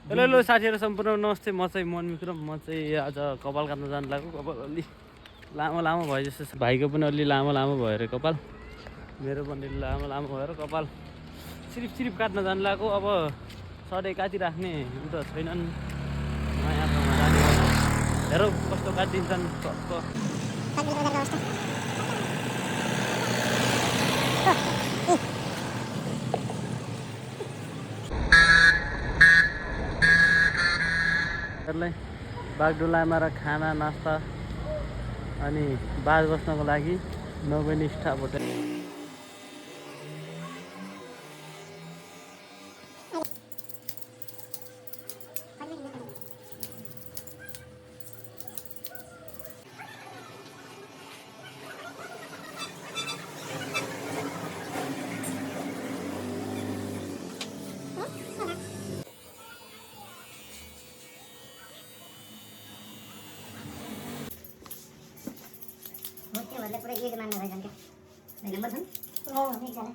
Hello hello साथीहरू सम्पूर्ण नमस्ते। म चाहिँ मन मित्र। म चाहिँ आज कपाल काट्न जानु लाग्यो। कपाल अलि लामो लामो भयो जस्तो छ। भाइको पनि अलि लामो लामो भयो अरे कपाल, मेरो पनि लामो लामो भएर कपाल सिरिप सिरिप काट्न जानु लाग्यो। अब सधैँ काटिराख्ने उ त छैनन्, नयाँ ठाउँमा जाने। हेरौँ कस्तो काटिदिन्छन्। बागडुलामा र खाना नास्ता अनि बाज बस्नको लागि नगनी स्टाफ होटेल। पुरा एज मान्न रहेछन् क्या नम्बर छन् एकजना